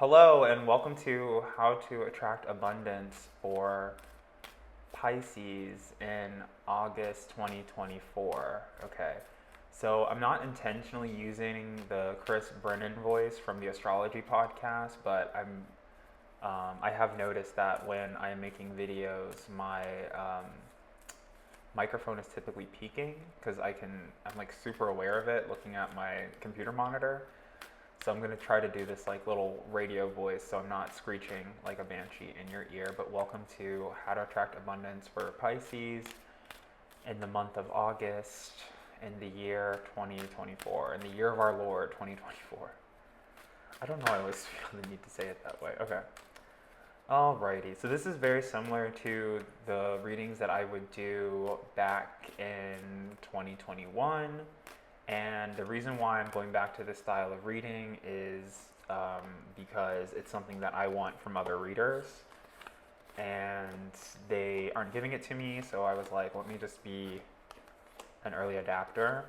Hello and welcome to How to Attract Abundance for Pisces in August 2024. Okay, so I'm not intentionally using the Chris Brennan voice from the astrology podcast, but I have noticed that when I'm making videos, my microphone is typically peaking because I'm like super aware of it looking at my computer monitor. So I'm gonna try to do this like little radio voice so I'm not screeching like a banshee in your ear. But welcome to How to Attract Abundance for Pisces in the month of August in the year 2024, in the year of our Lord 2024. I don't know, I always feel the need to say it that way. Okay. Alrighty, so this is very similar to the readings that I would do back in 2021. And the reason why I'm going back to this style of reading is because it's something that I want from other readers. And they aren't giving it to me, so I was like, let me just be an early adapter.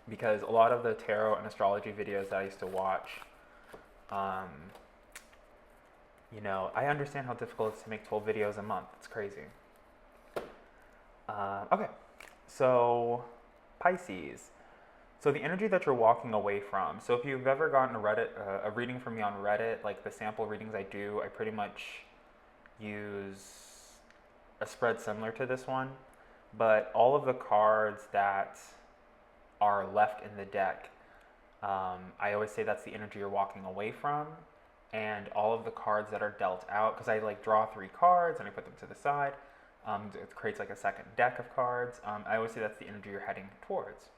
Because a lot of the tarot and astrology videos that I used to watch, I understand how difficult it is to make 12 videos a month. It's crazy. Okay, so Pisces. So the energy that you're walking away from. So if you've ever gotten a reading from me on Reddit, like the sample readings I do, I pretty much use a spread similar to this one. But all of the cards that are left in the deck, I always say that's the energy you're walking away from. And all of the cards that are dealt out, because I like draw 3 cards and I put them to the side. It creates like a second deck of cards. I always say that's the energy you're heading towards.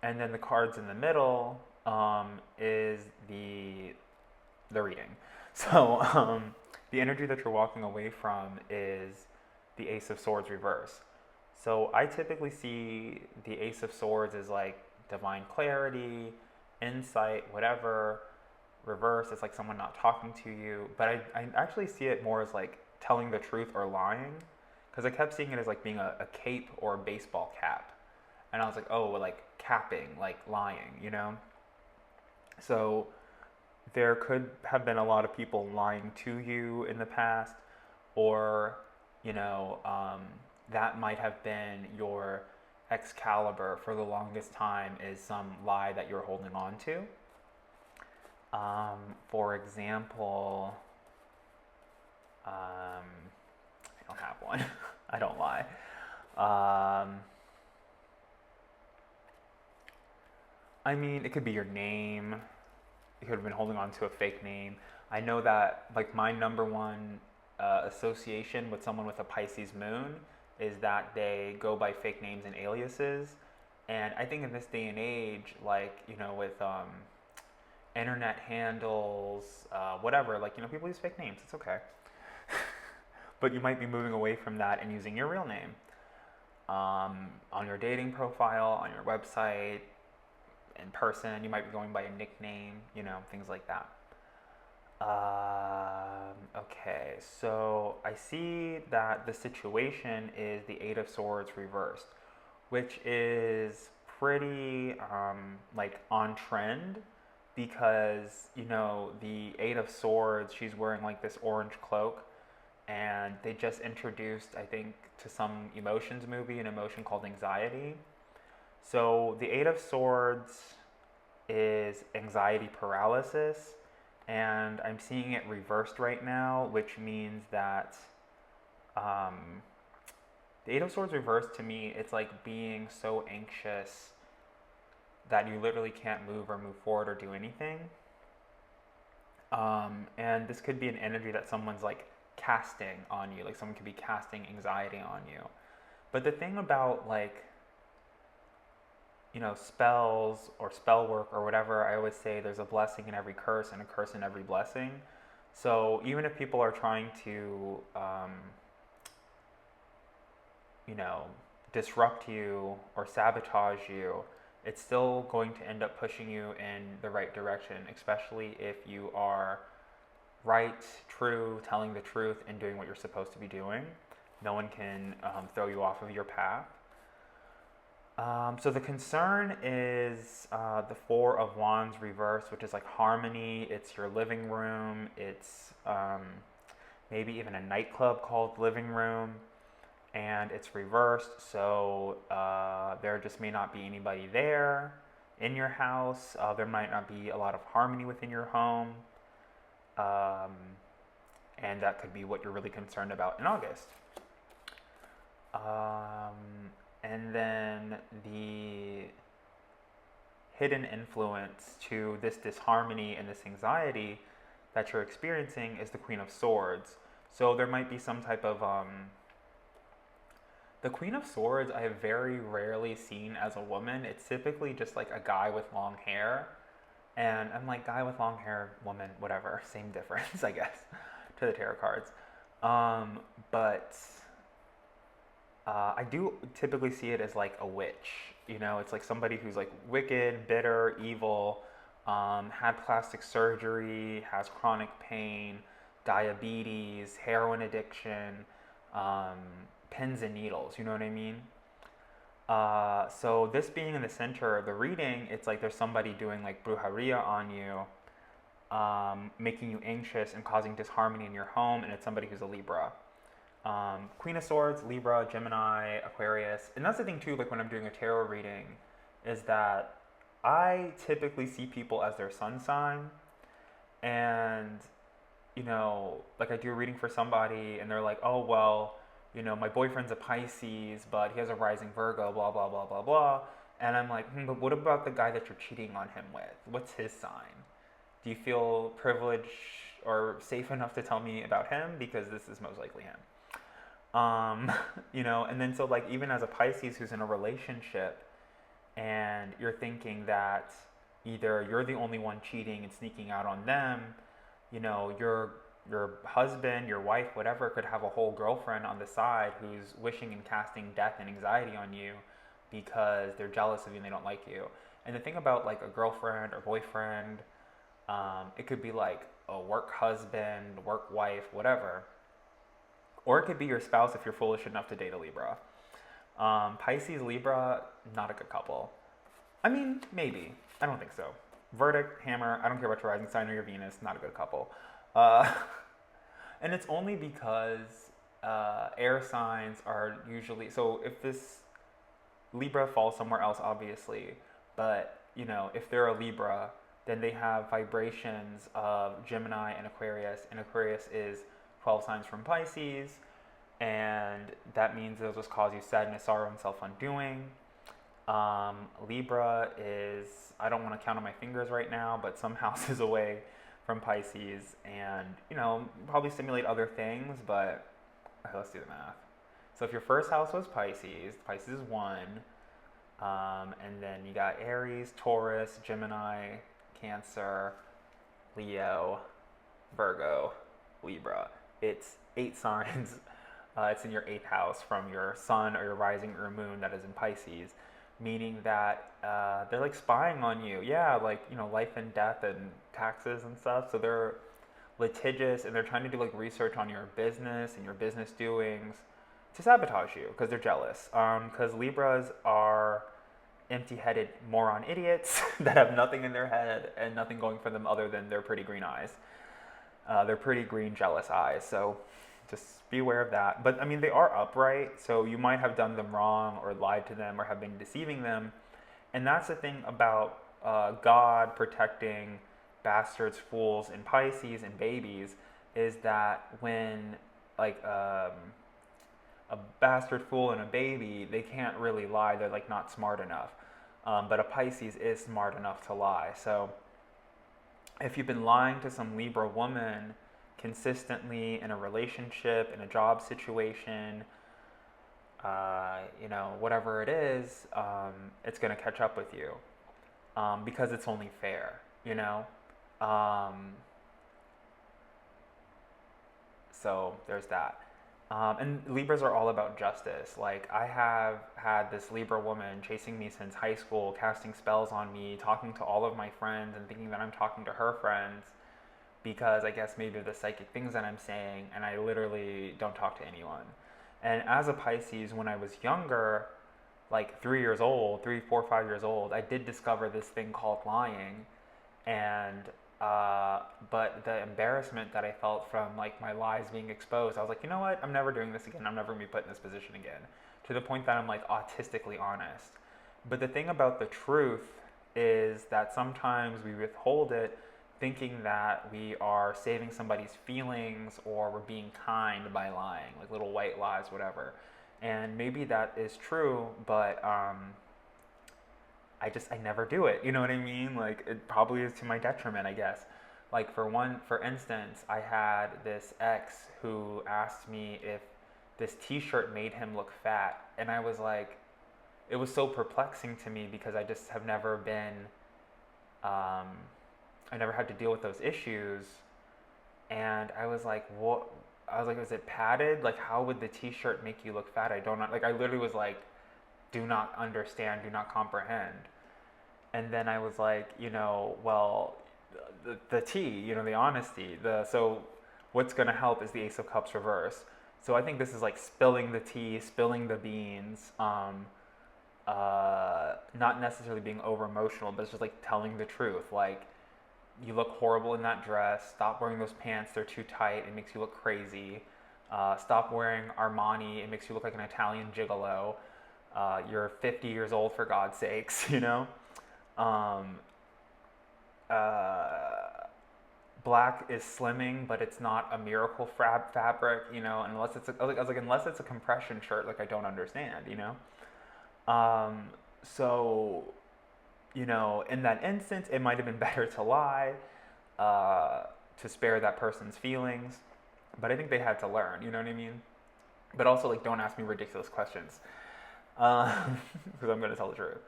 And then the cards in the middle is the reading. So the energy that you're walking away from is the Ace of Swords reverse. So I typically see the Ace of Swords as like divine clarity, insight, whatever. Reverse, it's like someone not talking to you. But I actually see it more as like telling the truth or lying. Because I kept seeing it as like being a cape or a baseball cap. And I was like, oh, like capping, like lying, So there could have been a lot of people lying to you in the past, or, that might have been your Excalibur for the longest time, is some lie that you're holding on to. For example, I don't have one. I don't lie. I mean, it could be your name. You could have been holding on to a fake name. I know that, like, my number one association with someone with a Pisces moon is that they go by fake names and aliases. And I think in this day and age, like, with internet handles, whatever, like, people use fake names. It's okay. But you might be moving away from that and using your real name on your dating profile, on your website, in person. You might be going by a nickname, things like that. Okay, so I see that the situation is the Eight of Swords reversed, which is pretty like on trend because, the Eight of Swords, she's wearing like this orange cloak, and they just introduced, I think, to some emotions movie, an emotion called anxiety. So the Eight of Swords is anxiety paralysis, and I'm seeing it reversed right now, which means that the Eight of Swords reversed, to me, it's like being so anxious that you literally can't move or move forward or do anything. And this could be an energy that someone's like casting on you, like someone could be casting anxiety on you. But the thing about like, spells or spell work or whatever, I always say there's a blessing in every curse and a curse in every blessing. So even if people are trying to, disrupt you or sabotage you, it's still going to end up pushing you in the right direction, especially if you are right, true, telling the truth, and doing what you're supposed to be doing. No one can throw you off of your path. So the concern is the Four of Wands reversed, which is like harmony. It's your living room. It's maybe even a nightclub called living room, and it's reversed. So there just may not be anybody there in your house. There might not be a lot of harmony within your home, um, and that could be what you're really concerned about in August. Um, and then the hidden influence to this disharmony and this anxiety that you're experiencing is the Queen of Swords. So there might be some type of the Queen of Swords I have very rarely seen as a woman. It's typically just like a guy with long hair. And I'm like, guy with long hair, woman, whatever, same difference, I guess, to the tarot cards. Um, but I do typically see it as like a witch. You know, it's like somebody who's like wicked, bitter, evil, had plastic surgery, has chronic pain, diabetes, heroin addiction, um, pins and needles. You know what I mean? So this being in the center of the reading, it's like there's somebody doing like brujeria on you, making you anxious and causing disharmony in your home, and it's somebody who's a Libra. Queen of Swords, Libra, Gemini, Aquarius. And that's the thing too, like when I'm doing a tarot reading, is that I typically see people as their sun sign. And, you know, like I do a reading for somebody and they're like, oh, well, you know, my boyfriend's a Pisces, but he has a rising Virgo, blah, blah, blah, blah, blah. And I'm like, but what about the guy that you're cheating on him with? What's his sign? Do you feel privileged or safe enough to tell me about him? Because this is most likely him. You know, and then so like even as a Pisces who's in a relationship and you're thinking that either you're the only one cheating and sneaking out on them, you know, your husband, your wife, whatever, could have a whole girlfriend on the side who's wishing and casting death and anxiety on you because they're jealous of you and they don't like you. And the thing about like a girlfriend or boyfriend, it could be like a work husband, work wife, whatever. Or it could be your spouse if you're foolish enough to date a Libra. Pisces, Libra, not a good couple. I mean, maybe. I don't think so. Verdict, Hammer, I don't care about your rising sign or your Venus, not a good couple. Uh, and it's only because air signs are usually, so if this Libra falls somewhere else, obviously, but you know, if they're a Libra, then they have vibrations of Gemini and Aquarius is 12 signs from Pisces, and that means it'll just cause you sadness, sorrow, and self-undoing. Libra is, I don't want to count on my fingers right now, but some houses away from Pisces, and you know, probably stimulate other things, but okay, let's do the math. So if your first house was Pisces, Pisces is 1, and then you got Aries, Taurus, Gemini, Cancer, Leo, Virgo, Libra. It's 8 signs. It's in your 8th house from your sun or your rising or your moon that is in Pisces, meaning that they're like spying on you. Yeah, like, you know, life and death and taxes and stuff. So they're litigious and they're trying to do like research on your business and your business doings to sabotage you because they're jealous. Because Libras are empty-headed moron idiots that have nothing in their head and nothing going for them other than their pretty green eyes. They're pretty green, jealous eyes. So just be aware of that. But I mean, they are upright, so you might have done them wrong or lied to them or have been deceiving them. And that's the thing about God protecting bastards, fools, and Pisces and babies is that when like a bastard, fool, and a baby, they can't really lie. They're like not smart enough. But a Pisces is smart enough to lie. So if you've been lying to some Libra woman consistently in a relationship, in a job situation, you know, whatever it is, it's going to catch up with you because it's only fair, you know? So there's that. And Libras are all about justice. Like, I have had this Libra woman chasing me since high school, casting spells on me, talking to all of my friends and thinking that I'm talking to her friends because I guess maybe of the psychic things that I'm saying, and I literally don't talk to anyone. And as a Pisces, when I was younger, like 3 years old, 3, 4, 5 years old, I did discover this thing called lying, and but the embarrassment that I felt from like my lies being exposed, I was like, you know what? I'm never doing this again. I'm never gonna be put in this position again. To the point that I'm like autistically honest. But the thing about the truth is that sometimes we withhold it thinking that we are saving somebody's feelings or we're being kind by lying, like little white lies, whatever. And maybe that is true, but I never do it. You know what I mean? Like it probably is to my detriment, I guess. Like for instance, I had this ex who asked me if this T-shirt made him look fat, and I was like, it was so perplexing to me because I just have never been, um, I never had to deal with those issues, and I was like, what? I was like, is it padded? Like, how would the T-shirt make you look fat? I don't know. Like, I literally was like, do not understand, do not comprehend. And then I was like, well, the tea, the honesty, so what's gonna help is the Ace of Cups reverse. So I think this is like spilling the tea, spilling the beans, not necessarily being over emotional, but it's just like telling the truth. Like, you look horrible in that dress. Stop wearing those pants; they're too tight. It makes you look crazy. Stop wearing Armani; it makes you look like an Italian gigolo. You're 50 years old, for God's sakes, Um, uh, Black is slimming, but it's not a miracle fabric, unless it's I was like, unless it's a compression shirt, like I don't understand, Um, so, in that instance, it might have been better to lie, uh, to spare that person's feelings, but I think they had to learn, you know what I mean? But also, like, don't ask me ridiculous questions, because I'm going to tell the truth.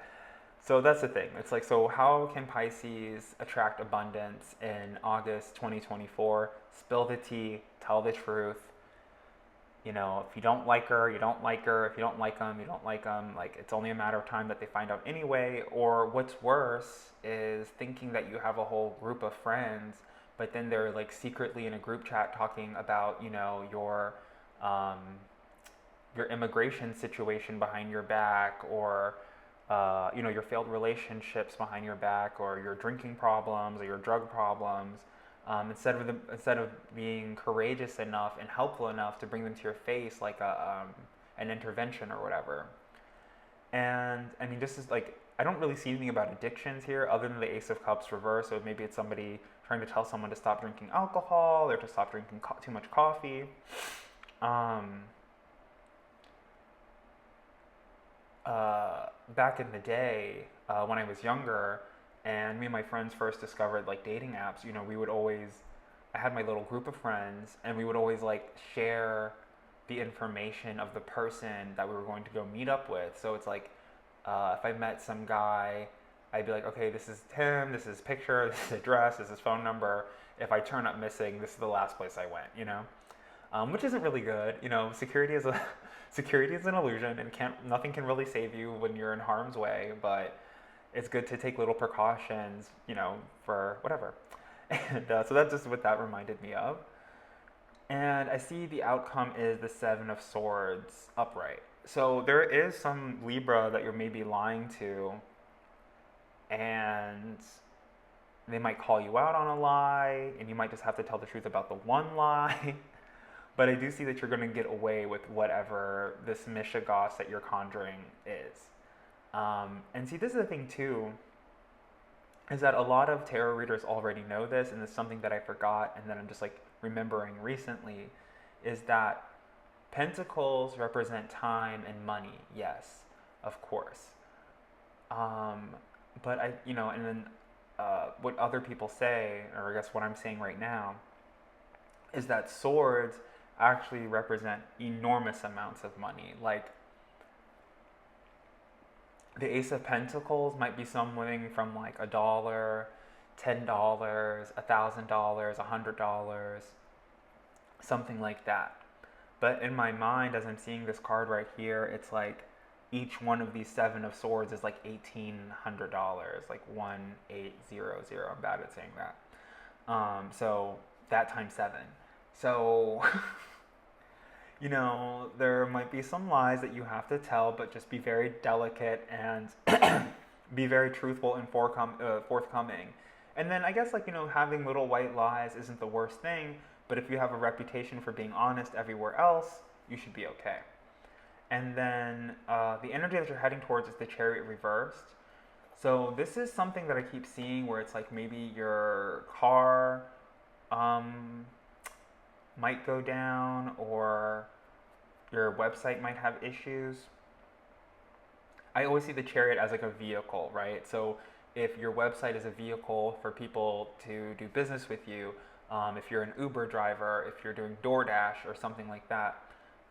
So that's the thing. It's like, so how can Pisces attract abundance in August 2024? Spill the tea, tell the truth. If you don't like her, you don't like her. If you don't like them, you don't like them. Like, it's only a matter of time that they find out anyway. Or what's worse is thinking that you have a whole group of friends, but then they're like secretly in a group chat talking about, um, your immigration situation behind your back, or your failed relationships behind your back, or your drinking problems, or your drug problems. Instead of being courageous enough and helpful enough to bring them to your face, like an intervention or whatever. And I mean, this is like, I don't really see anything about addictions here other than the Ace of Cups reverse. So maybe it's somebody trying to tell someone to stop drinking alcohol or to stop drinking too much coffee. Um, Back in the day, when I was younger, and me and my friends first discovered like dating apps, we would always, I had my little group of friends, and we would always like share the information of the person that we were going to go meet up with. So it's like, if I met some guy, I'd be like, okay, this is Tim, this is his picture, this is his address, this is his phone number. If I turn up missing, this is the last place I went, which isn't really good. Security is a security is an illusion, and nothing can really save you when you're in harm's way. But it's good to take little precautions, for whatever. And so that's just what that reminded me of. And I see the outcome is the Seven of Swords upright. So there is some Libra that you're maybe lying to, and they might call you out on a lie, and you might just have to tell the truth about the one lie. But I do see that you're going to get away with whatever this Mishigas that you're conjuring is. And see, this is the thing too, is that a lot of tarot readers already know this, and it's something that I forgot and then I'm just like remembering recently, is that Pentacles represent time and money. Yes, of course. But and then what other people say, or I guess what I'm saying right now, is that swords actually represent enormous amounts of money. Like, the Ace of Pentacles might be something from like $1, $10, $1,000, $100, something like that. But in my mind, as I'm seeing this card right here, it's like each one of these Seven of Swords is like $1,800, like 1800. I'm bad at saying that. So that times 7. So You know, there might be some lies that you have to tell, but just be very delicate and be very truthful and forthcoming. And then I guess, like, you know, having little white lies isn't the worst thing, but if you have a reputation for being honest everywhere else, you should be okay. And then the energy that you're heading towards is the chariot reversed. So this is something that I keep seeing where it's like maybe your car um, might go down or your website might have issues. I always see the chariot as like a vehicle, right? So if your website is a vehicle for people to do business with you, if you're an Uber driver, if you're doing DoorDash or something like that,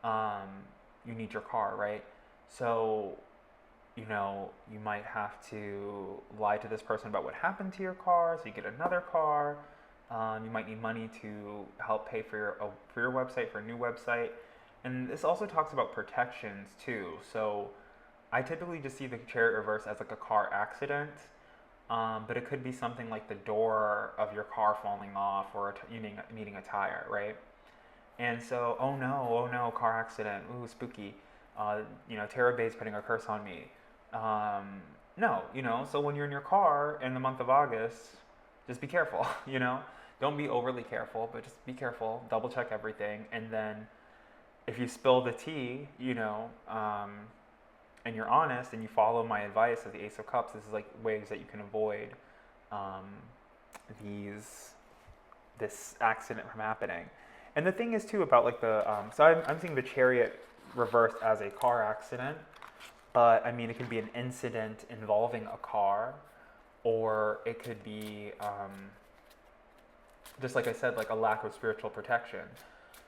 um, you need your car, right? So, you know, you might have to lie to this person about what happened to your car, so you get another car. You might need money to help pay for your website, for a new website. And this also talks about protections too. So I typically just see the chariot reverse as like a car accident, but it could be something like the door of your car falling off or needing a tire, right? And so, oh no, car accident, ooh, spooky. You know, Tara Bay's putting a curse on me. No, you know, so when you're in your car in the month of August, just be careful, you know? Don't be overly careful, but just be careful, double check everything, and then if you spill the tea, you know, and you're honest and you follow my advice of the Ace of Cups, this is like ways that you can avoid um, these this accident from happening. And the thing is too about like I'm seeing the chariot reversed as a car accident, but I mean it could be an incident involving a car, or it could be just like I said, like a lack of spiritual protection.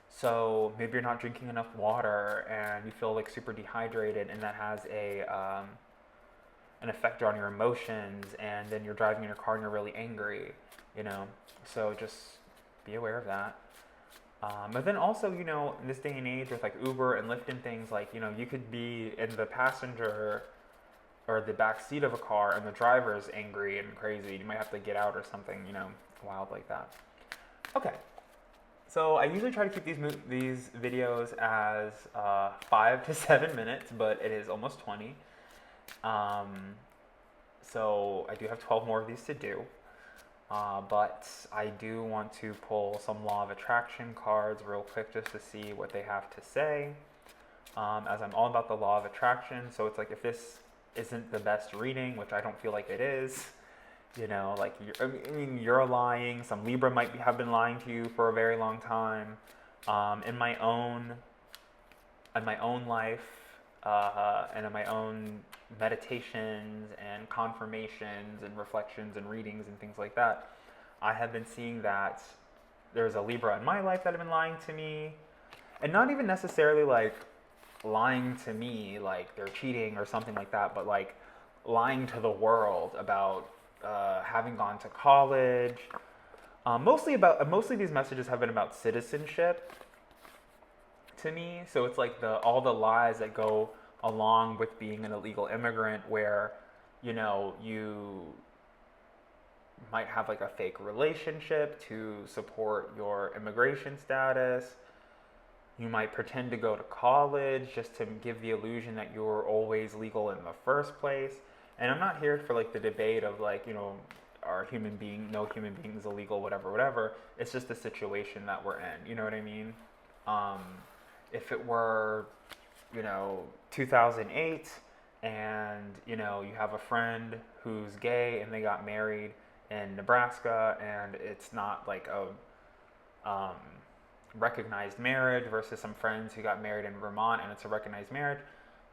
So maybe you're not drinking enough water and you feel like super dehydrated, and that has a an effect on your emotions. And then you're driving in your car and you're really angry, you know. So just be aware of that. But then also, you know, in this day and age with like Uber and Lyft and things, like, you know, you could be in the passenger or the back seat of a car and the driver is angry and crazy. You might have to get out or something, you know, wild like that. Okay, so I usually try to keep these videos as 5 to 7 minutes, but it is almost 20. Um, so I do have 12 more of these to do. But I do want to pull some law of attraction cards real quick just to see what they have to say. As I'm all about the law of attraction, so it's like if this isn't the best reading, which I don't feel like it is, you know, like you're lying. Some Libra have been lying to you for a very long time. In my own life, and in my own meditations and confirmations and reflections and readings and things like that, I have been seeing that there's a Libra in my life that have been lying to me, and not even necessarily like lying to me like they're cheating or something like that, but like lying to the world about having gone to college. Mostly these messages have been about citizenship to me. So it's like all the lies that go along with being an illegal immigrant, where, you know, you might have like a fake relationship to support your immigration status. You might pretend to go to college just to give the illusion that you're always legal in the first place. And I'm not here for like the debate of like, you know, no human being is illegal, whatever, whatever. It's just the situation that we're in. You know what I mean? If it were, you know, 2008 and, you know, you have a friend who's gay and they got married in Nebraska and it's not like a recognized marriage versus some friends who got married in Vermont and it's a recognized marriage.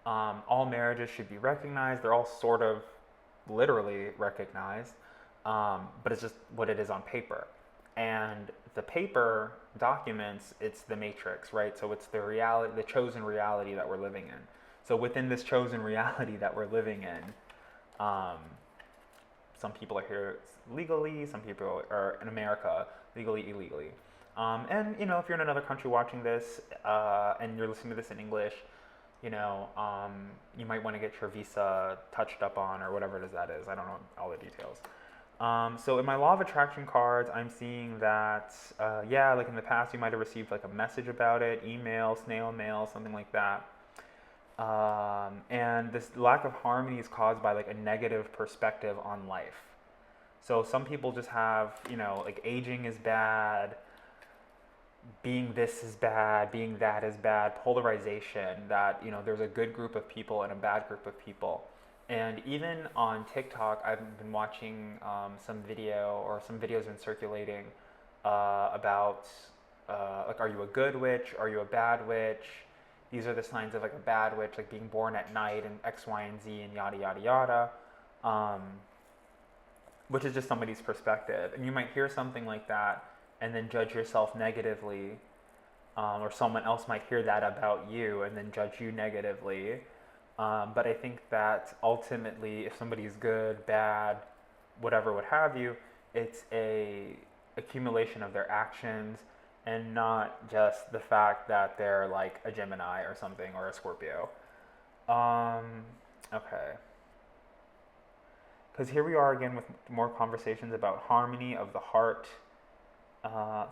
All marriages should be recognized. They're all sort of literally recognized, but it's just what it is on paper. And the paper documents, it's the matrix, right? So it's the reality, the chosen reality that we're living in. So within this chosen reality that we're living in, some people are here legally, some people are in America legally, illegally. And, you know, if you're in another country watching this and you're listening to this in English, you know, you might want to get your visa touched up on or whatever it is that is. I don't know all the details. So in my law of attraction cards, I'm seeing that, yeah, like in the past, you might have received like a message about it, email, snail mail, something like that. And this lack of harmony is caused by like a negative perspective on life. So some people just have, like aging is bad, being this is bad, being that is bad, polarization, that, there's a good group of people and a bad group of people. And even on TikTok, I've been watching some video or some videos been circulating about like, are you a good witch? Are you a bad witch? These are the signs of like a bad witch, like being born at night and X, Y, and Z and yada, yada, yada. Um, which is just somebody's perspective. And you might hear something like that and then judge yourself negatively, or someone else might hear that about you and then judge you negatively. But I think that ultimately, if somebody's good, bad, whatever, what have you, it's a accumulation of their actions and not just the fact that they're like a Gemini or something or a Scorpio. Um, okay. Because here we are again with more conversations about harmony of the heart.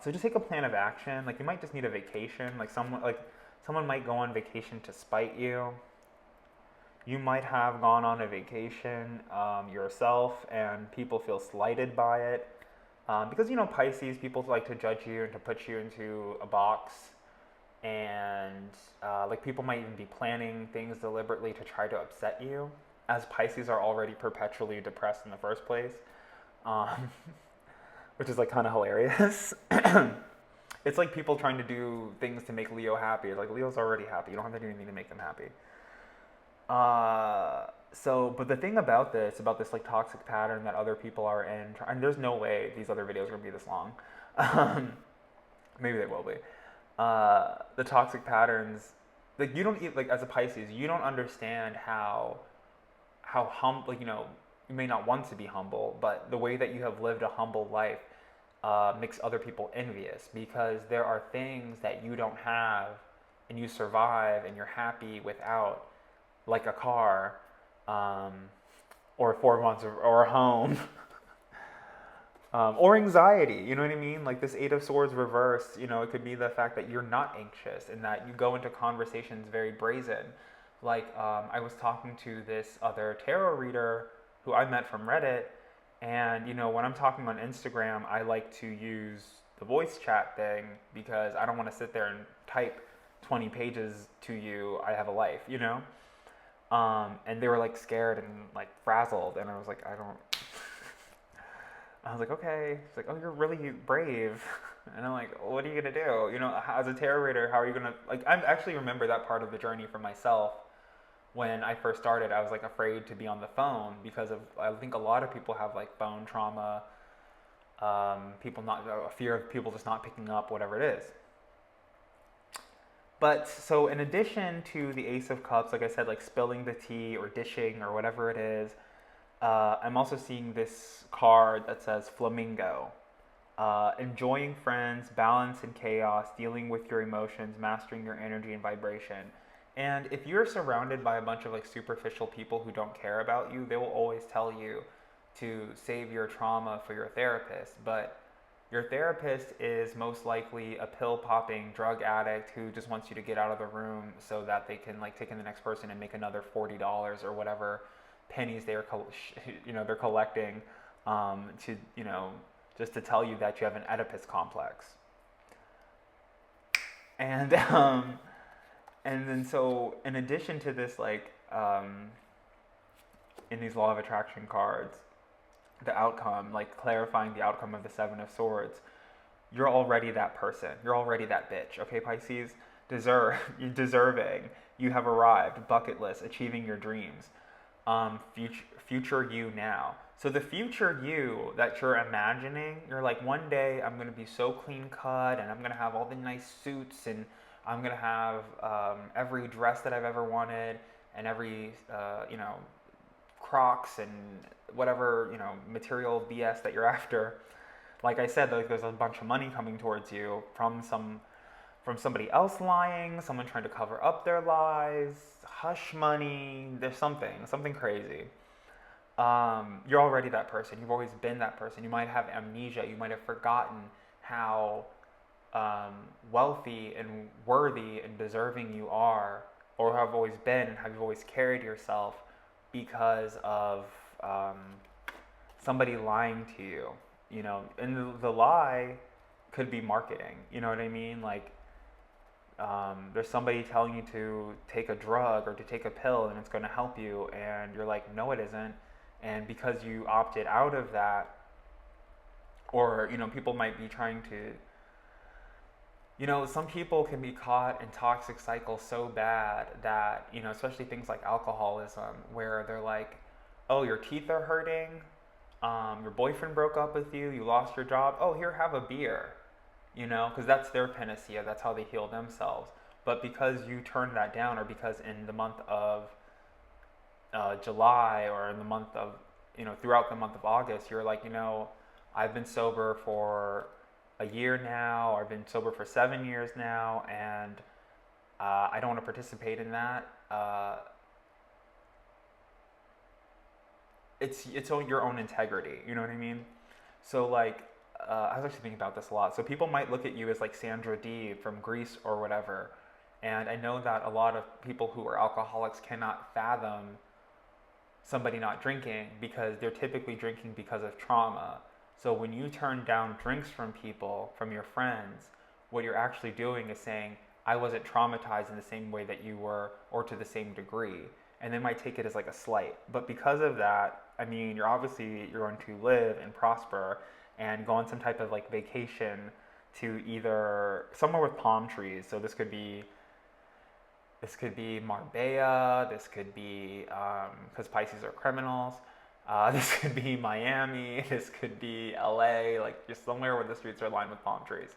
So just take a plan of action. Like you might just need a vacation. Someone might go on vacation to spite you. You might have gone on a vacation yourself, and people feel slighted by it. Because Pisces, people like to judge you and to put you into a box, and like people might even be planning things deliberately to try to upset you, as Pisces are already perpetually depressed in the first place, um, which is like kind of hilarious. It's like people trying to do things to make Leo happy. Like Leo's already happy. You don't have to do anything to make them happy. But the thing about this like toxic pattern that other people are in, and there's no way these other videos are gonna be this long. Maybe they will be. The toxic patterns, like you don't like as a Pisces, you don't understand how like you may not want to be humble, but the way that you have lived a humble life makes other people envious because there are things that you don't have and you survive and you're happy without, like a car, or 4 months or a home, or anxiety. You know what I mean? Like this Eight of Swords reversed. It could be the fact that you're not anxious and that you go into conversations very brazen. Like I was talking to this other tarot reader who I met from Reddit, and when I'm talking on Instagram, I like to use the voice chat thing because I don't want to sit there and type 20 pages to you. I have a life. And they were like scared and like frazzled, and I was like, I was like, okay. It's like, oh, you're really brave. And I'm like, what are you gonna do? As a tarot reader, how are you gonna like? I actually remember that part of the journey for myself. When I first started, I was like afraid to be on the phone because of, I think a lot of people have like phone trauma, a fear of people just not picking up, whatever it is. But so in addition to the Ace of Cups, like I said, like spilling the tea or dishing or whatever it is, I'm also seeing this card that says Flamingo. Enjoying friends, balance in chaos, dealing with your emotions, mastering your energy and vibration. And if you're surrounded by a bunch of like superficial people who don't care about you, they will always tell you to save your trauma for your therapist. But your therapist is most likely a pill popping drug addict who just wants you to get out of the room so that they can like take in the next person and make another $40 or whatever pennies they're collecting, to just to tell you that you have an Oedipus complex. And and then so in addition to this, like in these law of attraction cards, the outcome, like clarifying the outcome of the Seven of Swords, you're already that person. You're already that bitch. Okay, Pisces, you're deserving. You have arrived. Bucket list, achieving your dreams. Future you now. So the future you that you're imagining, you're like, one day I'm gonna be so clean cut, and I'm gonna have all the nice suits, and I'm gonna have every dress that I've ever wanted, and every Crocs and whatever material BS that you're after. Like I said, like there's a bunch of money coming towards you from somebody else lying, someone trying to cover up their lies, hush money. There's something crazy. you're already that person. You've always been that person. You might have amnesia. You might have forgotten how um, wealthy and worthy and deserving you are, or have always been, and how you've always carried yourself because of um, somebody lying to you. You know, and the lie could be marketing. You know what I mean? Like, there's somebody telling you to take a drug or to take a pill and it's going to help you, and you're like, no, it isn't. And because you opted out of that, or people might be trying to, some people can be caught in toxic cycles so bad that, especially things like alcoholism, where they're like, oh, your teeth are hurting, your boyfriend broke up with you, you lost your job, oh, here, have a beer, because that's their panacea, that's how they heal themselves. But because you turned that down, or because in the month of July, or in the month of, throughout the month of August, you're like, I've been sober for a year now, or I've been sober for 7 years now, and I don't want to participate in that. It's on your own integrity, you know what I mean? So like, I was actually thinking about this a lot. So people might look at you as like Sandra Dee from Greece or whatever, and I know that a lot of people who are alcoholics cannot fathom somebody not drinking, because they're typically drinking because of trauma. So when you turn down drinks from people, from your friends, what you're actually doing is saying, I wasn't traumatized in the same way that you were, or to the same degree. And they might take it as like a slight. But because of that, I mean, you're going to live and prosper and go on some type of like vacation to either somewhere with palm trees. So this could be Marbella. This could be, because Pisces are criminals. This could be Miami. This could be LA. Like just somewhere where the streets are lined with palm trees.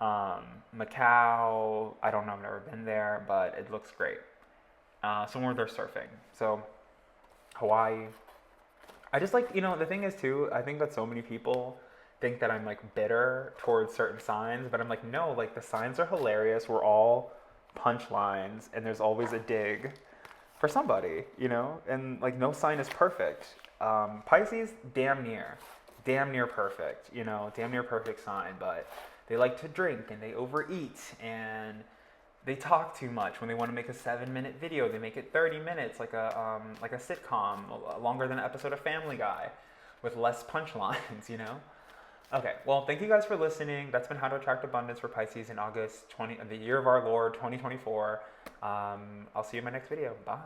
Macau. I don't know. I've never been there, but it looks great. Somewhere they're surfing. So Hawaii. I just like, the thing is too, I think that so many people think that I'm like bitter towards certain signs, but I'm like, no, like the signs are hilarious. We're all punchlines, and there's always a dig for somebody, and like no sign is perfect. Pisces, damn near perfect, damn near perfect sign, but they like to drink and they overeat and they talk too much. When they want to make a 7-minute video, they make it 30 minutes, like a sitcom, longer than an episode of Family Guy, with less punchlines, Okay, well, thank you guys for listening. That's been How to Attract Abundance for Pisces in August, the year of our Lord, 2024. I'll see you in my next video. Bye.